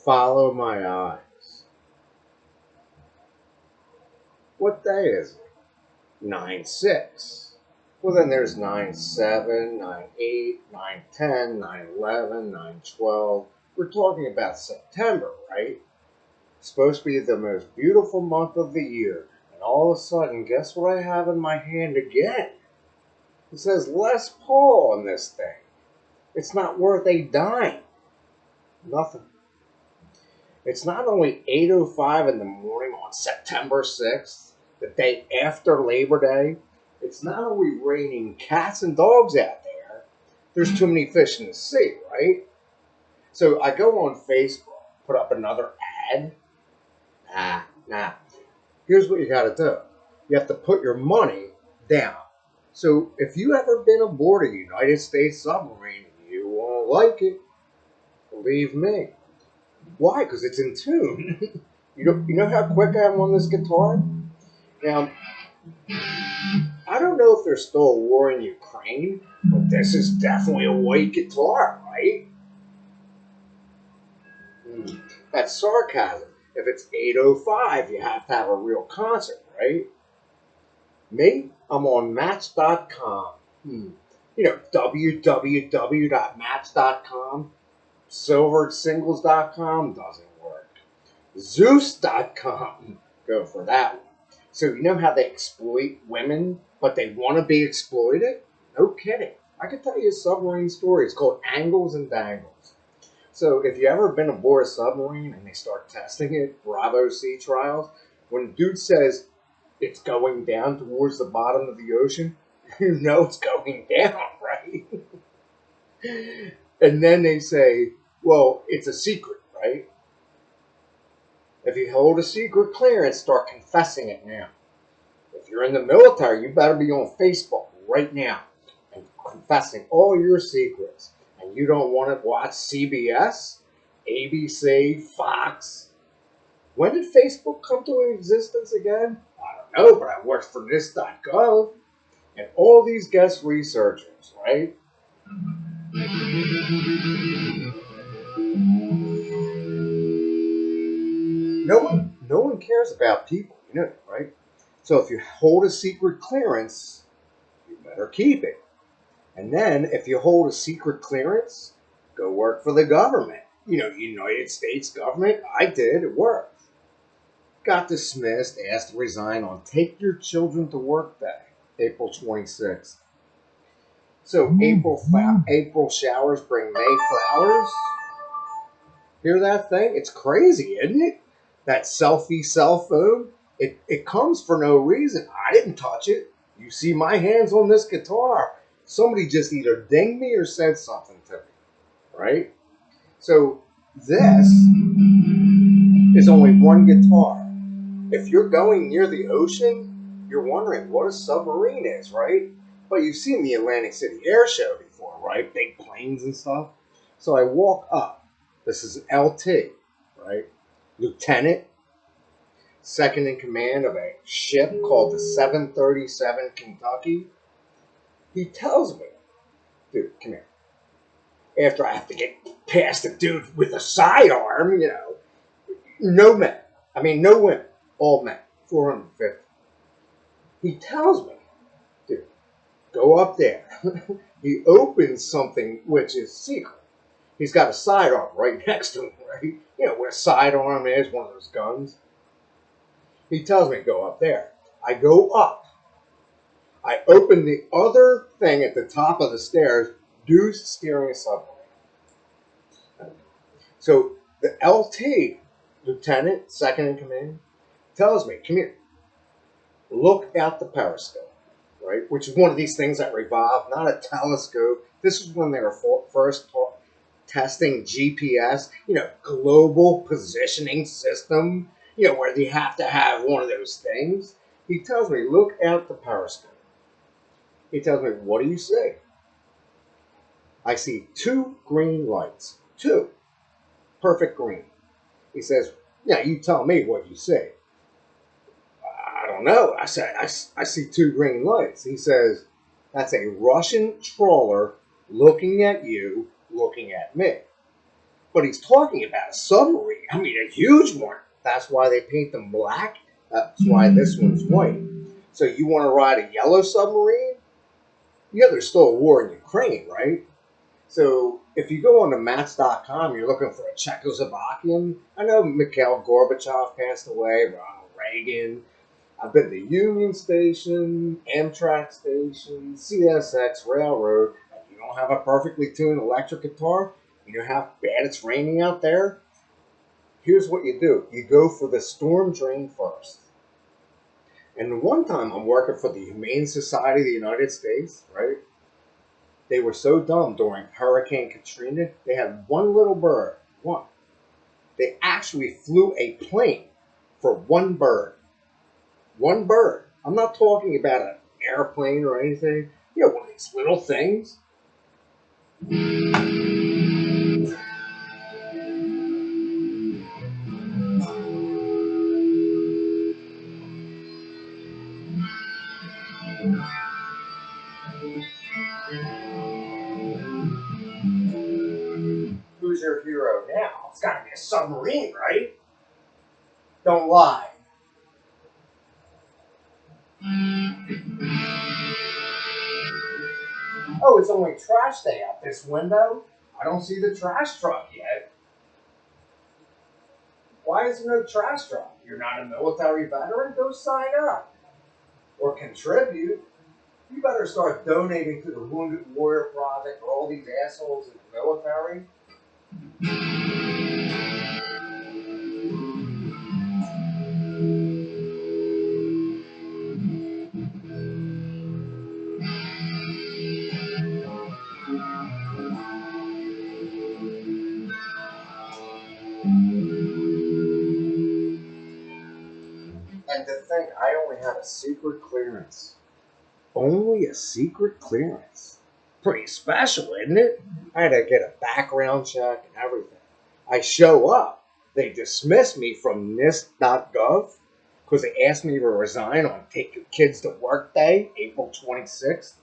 Follow my eyes. What day is it? 9/6. Well, then there's 9/7, 9/8, 9/10, 9/11, 9/12. We're talking about September, right? It's supposed to be the most beautiful month of the year. And all of a sudden, guess what I have in my hand again? It says Les Paul on this thing. It's not worth a dime. Nothing. It's not only 8:05 in the morning on September 6th, the day after Labor Day. It's not only raining cats and dogs out there. There's too many fish in the sea, right? So I go on Facebook, put up another ad. Nah. Here's what you got to do. You have to put your money down. So if you ever been aboard a United States submarine, you won't like it. Believe me. Why? Because it's in tune. You know how quick I am on this guitar? Now, I don't know if there's still a war in Ukraine, but this is definitely a white guitar, right? That's sarcasm. If it's 8:05, you have to have a real concert, right? Me, I'm on Match.com. www.match.com. Silversingles.com doesn't work. Zeus.com, go for that one. So you know how they exploit women, but they want to be exploited? No kidding. I could tell you a submarine story. It's called Angles and Dangles. So if you ever been aboard a submarine and they start testing it, Bravo Sea trials, when the dude says it's going down towards the bottom of the ocean, you know it's going down, right? And then they say, well, it's a secret, right? If you hold a secret clearance, start confessing it now. If you're in the military, you better be on Facebook right now and confessing all your secrets. And you don't want to watch CBS, ABC, Fox. When did Facebook come to existence again? I don't know, but I worked for this.gov. And all these guest researchers, right? No one cares about people, you know, right? So if you hold a secret clearance, you better keep it. And then if you hold a secret clearance, go work for the government. United States government. I did. It worked. Got dismissed, asked to resign on Take Your Children to Work Day, April 26th. So April showers bring May flowers. Hear that thing? It's crazy, isn't it? That selfie cell phone. It comes for no reason. I didn't touch it. You see my hands on this guitar. Somebody just either dinged me or said something to me, right? So this is only one guitar. If you're going near the ocean, you're wondering what a submarine is, right? But you've seen the Atlantic City Air Show before, right? Big planes and stuff. So I walk up. This is LT, right? Lieutenant, second in command of a ship called the 737 Kentucky. He tells me, dude, come here. After I have to get past the dude with a sidearm, no men. I mean, no women. All men. 450. He tells me, dude, go up there. He opens something which is secret. He's got a sidearm right next to him, right? Where a sidearm is, one of those guns. He tells me, go up there. I go up. I open the other thing at the top of the stairs, Deuce steering a submarine. So the LT, lieutenant, second in command, tells me, come here, look out the periscope, right? Which is one of these things that revolve, not a telescope. This is when they were first testing GPS, global positioning system, where you have to have one of those things. He tells me, look out the periscope. He tells me, what do you see? I see 2 green lights. 2. Perfect green. He says, yeah, you tell me what you see. I don't know. I said, I see 2 green lights. He says, that's a Russian trawler looking at you, looking at me. But he's talking about a submarine. I mean, a huge one. That's why they paint them black. That's why this one's white. So you want to ride a yellow submarine? Yeah, there's still a war in Ukraine, right? So if you go on to Maps.com, you're looking for a Czechoslovakian. I know Mikhail Gorbachev passed away, Ronald Reagan. I've been to Union Station, Amtrak Station, CSX Railroad. If you don't have a perfectly tuned electric guitar, you know how bad it's raining out there? Here's what you do. You go for the storm drain first. And one time I'm working for the Humane Society of the United States, right? They were so dumb during Hurricane Katrina, they had one little bird. One. They actually flew a plane for one bird. One bird. I'm not talking about an airplane or anything. You know, one of these little things. Who's your hero now? It's got to be a submarine, right? Don't lie. Oh, it's only trash day out this window. I don't see the trash truck yet. Why is there no trash truck? You're not a military veteran? Go sign up. Or contribute. You better start donating to the Wounded Warrior Project or all these assholes in the military. And to think I only had a secret clearance. Only a secret clearance. Pretty special, isn't it? I had to get a background check and everything. I show up. They dismiss me from NIST.gov because they asked me to resign on Take Your Kids to Work Day, April 26th.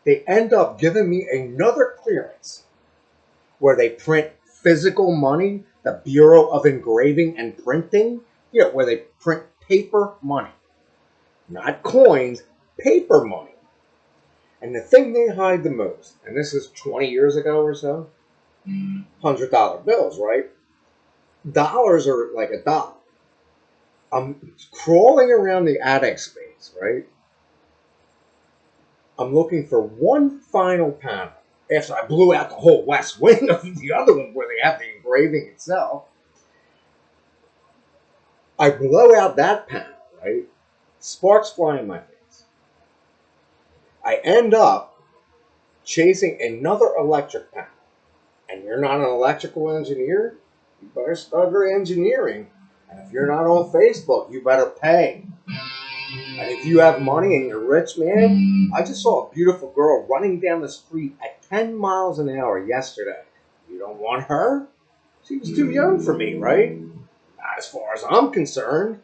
They end up giving me another clearance where they print physical money, the Bureau of Engraving and Printing, you know, where they print paper money. Not coins, paper money. And the thing they hide the most, and this is 20 years ago or so, $100 bills, right? Dollars are like a dollar. I'm crawling around the attic space, right? I'm looking for one final panel. After I blew out the whole west wing of the other one where they have the engraving itself, I blow out that panel, right? Sparks fly in my face. I end up chasing another electric panel. And you're not an electrical engineer, you better study engineering. And if you're not on Facebook, you better pay. And if you have money and you're rich, man, I just saw a beautiful girl running down the street at 10 miles an hour yesterday. You don't want her? She was too young for me, right? Not as far as I'm concerned.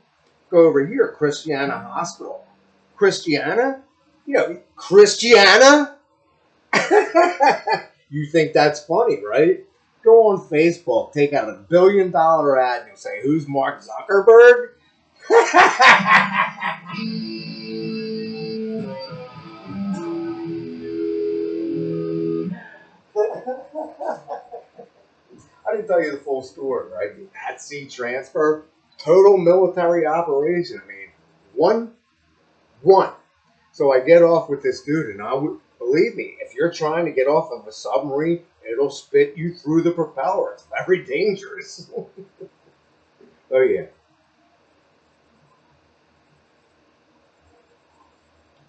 Go over here, Christiana Hospital. Christiana? You know, Christiana? You think that's funny, right? Go on Facebook, take out $1 billion ad, and you'll say, "Who's Mark Zuckerberg?" I didn't tell you the full story, right? The at-sea transfer, total military operation. I mean, one. So I get off with this dude, and I would believe me, if you're trying to get off of a submarine, it'll spit you through the propeller. It's very dangerous. Oh yeah.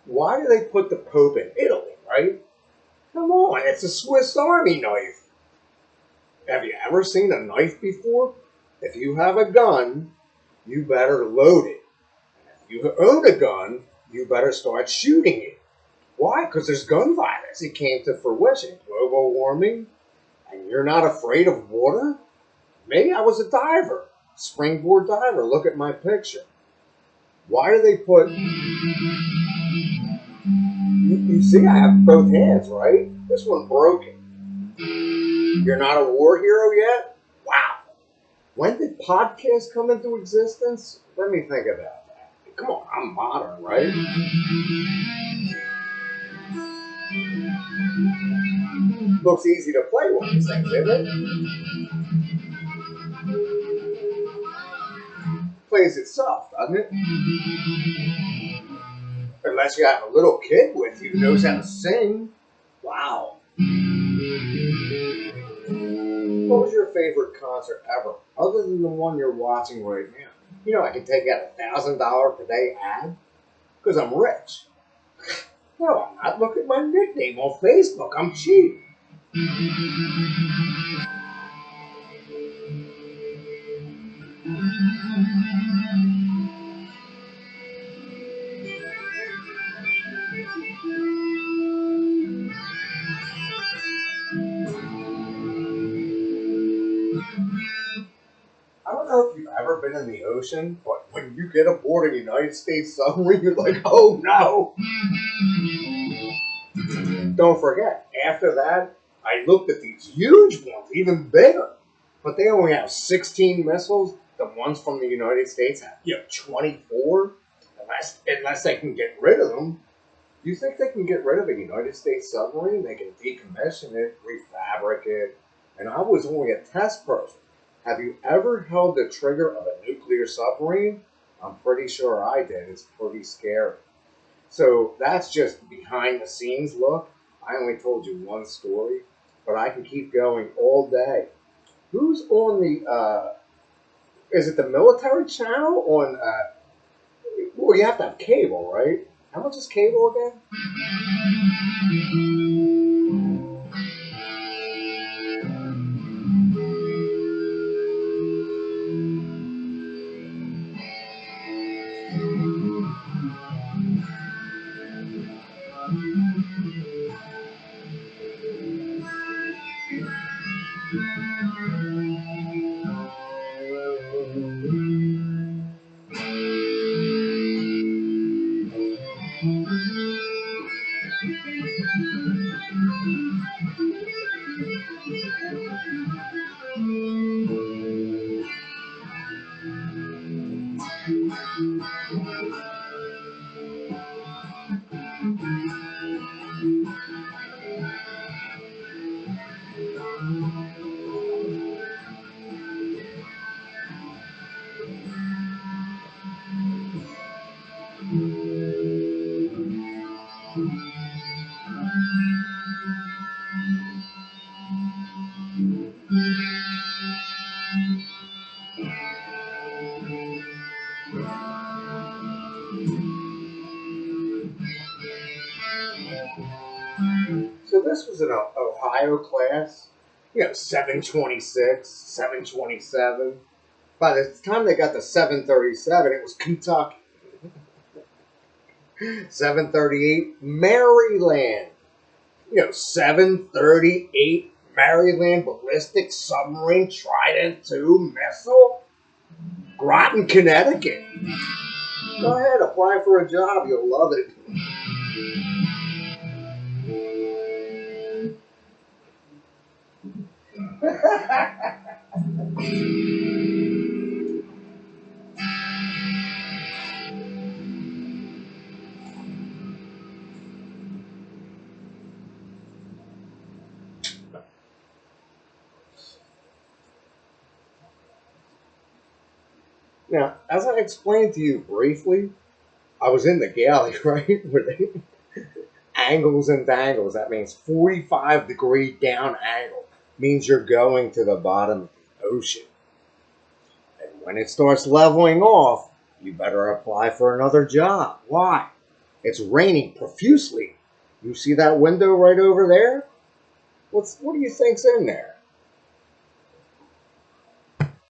Why do they put the Pope in Italy, right? Come on, it's a Swiss Army knife. Have you ever seen a knife before? If you have a gun, you better load it. If you own a gun, you better start shooting it. Why? Because there's gun violence. It came to fruition. Global warming. And you're not afraid of water? Maybe I was a diver. Springboard diver. Look at my picture. Why do they put... You see, I have both hands, right? This one broken. You're not a war hero yet? Wow. When did podcasts come into existence? Let me think about that. Come on, I'm modern, right? Looks easy to play with these things, isn't it? Plays itself, doesn't it? Unless you have a little kid with you who knows how to sing. Wow. What was your favorite concert ever, other than the one you're watching right now? You know, I can take out $1,000 per day ad because I'm rich. No, I'm not. Look at my nickname on Facebook. I'm cheap. I don't know if you've ever been in the ocean, but when you get aboard a United States submarine, you're like, oh no! Don't forget, after that, I looked at these huge ones, even bigger. But they only have 16 missiles. The ones from the United States have, 24. Unless they can get rid of them. Do you think they can get rid of a United States submarine? They can decommission it, refabricate it. And I was only a test person. Have you ever held the trigger of a nuclear submarine? I'm pretty sure I did. It's pretty scary. So that's just behind the scenes look. I only told you one story, but I can keep going all day. Who's on the, is it the military channel on, well, you have to have cable, right? How much is cable again? So this was an Ohio class, 726, 727. By the time they got to 737, it was Kentucky. 738, Maryland. 738, Maryland ballistic submarine Trident II missile. Groton, Connecticut. Go ahead, apply for a job. You'll love it. Now, as I explained to you briefly, I was in the galley, right? Where they angles and dangles. That means 45-degree down angle. Means you're going to the bottom of the ocean. And when it starts leveling off, you better apply for another job. Why? It's raining profusely. You see that window right over there? What do you think's in there?